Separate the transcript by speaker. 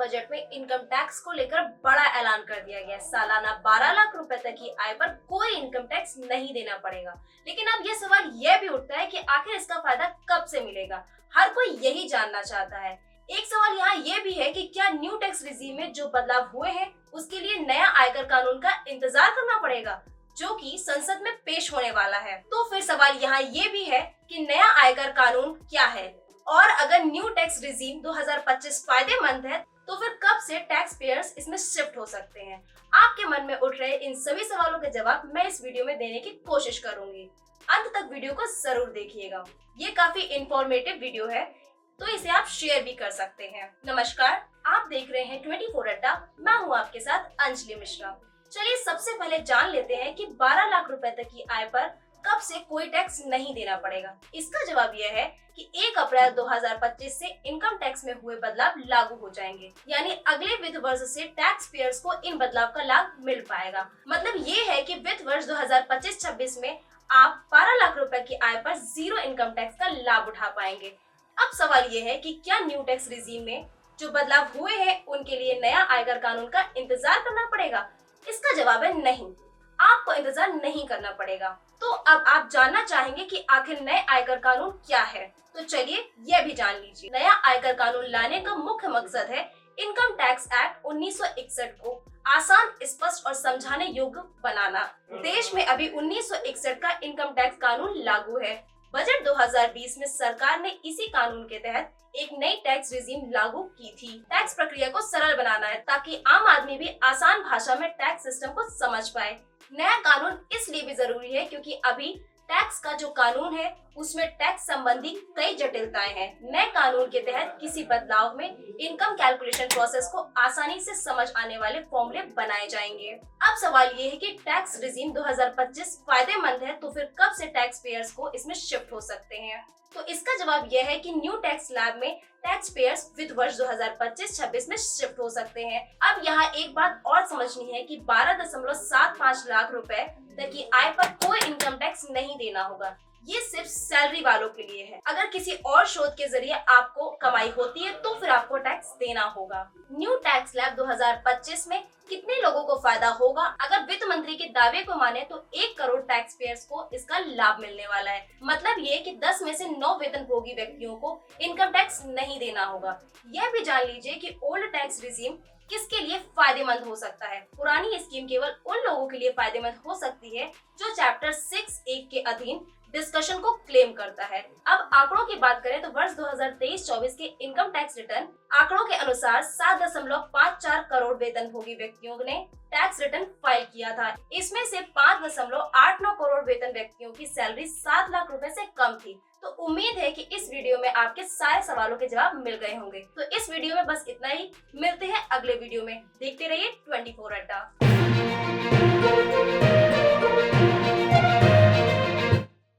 Speaker 1: Budget में income tax को लेकर बड़ा ऐलान कर दिया गया है। सालाना 12 लाख रुपए तक की आय पर कोई इनकम टैक्स नहीं देना पड़ेगा। लेकिन अब ये सवाल यह भी उठता है कि आखिर इसका फायदा कब से मिलेगा। हर कोई यही जानना चाहता है। एक सवाल यहाँ ये भी है कि क्या न्यू टैक्स रिजीम में जो बदलाव हुए हैं उसके लिए नया आयकर कानून का इंतजार करना पड़ेगा, जो कि संसद में पेश होने वाला है। तो फिर सवाल यहाँ ये भी है कि नया आयकर कानून क्या है, और अगर न्यू टैक्स रिजीम 2025 फायदेमंद है तो फिर कब से टैक्स पेयर्स इसमें शिफ्ट हो सकते हैं। आपके मन में उठ रहे इन सभी सवालों के जवाब मैं इस वीडियो में देने की कोशिश करूंगी। अंत तक वीडियो को जरूर देखिएगा। ये काफी इंफॉर्मेटिव वीडियो है, तो इसे आप शेयर भी कर सकते हैं। नमस्कार, आप देख रहे हैं 24 अड्डा। मैं हूँ आपके साथ अंजलि मिश्रा। चलिए सबसे पहले जान लेते हैं कि 12 लाख रुपए तक की आय पर कब से कोई टैक्स नहीं देना पड़ेगा। इसका जवाब यह है कि 1 अप्रैल 2025 से इनकम टैक्स में हुए बदलाव लागू हो जाएंगे। यानी अगले वित्त वर्ष से टैक्स पेयर्स को इन बदलाव का लाभ मिल पाएगा। मतलब ये है कि वित्त वर्ष 2025-26 में आप 12 लाख रुपए की आय पर जीरो इनकम टैक्स का लाभ उठा पाएंगे। अब सवाल ये है कि क्या न्यू टैक्स रिजीम में जो बदलाव हुए हैं उनके लिए नया आयकर कानून का इंतजार करना पड़ेगा। इसका जवाब है नहीं, आपको इंतजार नहीं करना पड़ेगा। तो अब आप जानना चाहेंगे कि आखिर नए आयकर कानून क्या है, तो चलिए यह भी जान लीजिए। नया आयकर कानून लाने का मुख्य मकसद है इनकम टैक्स एक्ट 1961 को आसान, स्पष्ट और समझाने योग्य बनाना। देश में अभी 1961 का इनकम टैक्स कानून लागू है। बजट 2020 में सरकार ने इसी कानून के तहत एक नई टैक्स रिजीम लागू की थी। टैक्स प्रक्रिया को सरल बनाना है ताकि आम आदमी भी आसान भाषा में टैक्स सिस्टम को समझ पाए। नया कानून इसलिए भी जरूरी है क्योंकि अभी टैक्स का जो कानून है उसमें टैक्स संबंधी कई जटिलताएं हैं। नए कानून के तहत किसी बदलाव में इनकम कैलकुलेशन प्रोसेस को आसानी से समझ आने वाले फॉर्मूले बनाए जाएंगे। अब सवाल ये है कि टैक्स रिजीम 2025 फायदेमंद है तो फिर कब से टैक्स पेयर्स को इसमें शिफ्ट हो सकते हैं। तो इसका जवाब यह है कि न्यू टैक्स लैब में टैक्स पेयर्स वित्त वर्ष 2025-26 में शिफ्ट हो सकते हैं। अब यहाँ एक बात और समझनी है कि 12.75 लाख रुपए तक की आय पर कोई इनकम टैक्स नहीं देना होगा। ये सिर्फ सैलरी वालों के लिए है। अगर किसी और स्रोत के जरिए आपको कमाई होती है तो फिर आपको टैक्स देना होगा। न्यू टैक्स लैब 2025 में कितने लोगों को फायदा होगा? अगर वित्त मंत्री के दावे को माने तो 1 करोड़ टैक्स पेयर्स को इसका लाभ मिलने वाला है। मतलब ये कि 10 में से 9 वेतनभोगी व्यक्तियों को इनकम टैक्स नहीं देना होगा। यह भी जान लीजिए कि ओल्ड टैक्स रिजीम किसके लिए फायदेमंद हो सकता है। पुरानी स्कीम केवल उन लोगों के लिए फायदेमंद हो सकती है जो चैप्टर 6(1) के अधीन डिस्कशन को क्लेम करता है। अब आंकड़ों की बात करें तो वर्ष 2023-24 के इनकम टैक्स रिटर्न आंकड़ों के अनुसार 7.54 करोड़ वेतनभोगी व्यक्तियों ने टैक्स रिटर्न फाइल किया था। इसमें से 5.89 करोड़ वेतन व्यक्तियों की सैलरी 7 लाख रुपए से कम थी। तो उम्मीद है कि इस वीडियो में आपके सारे सवालों के जवाब मिल गए होंगे। तो इस वीडियो में बस इतना ही। मिलते हैं अगले वीडियो में। देखते रहिए 24 अड्डा।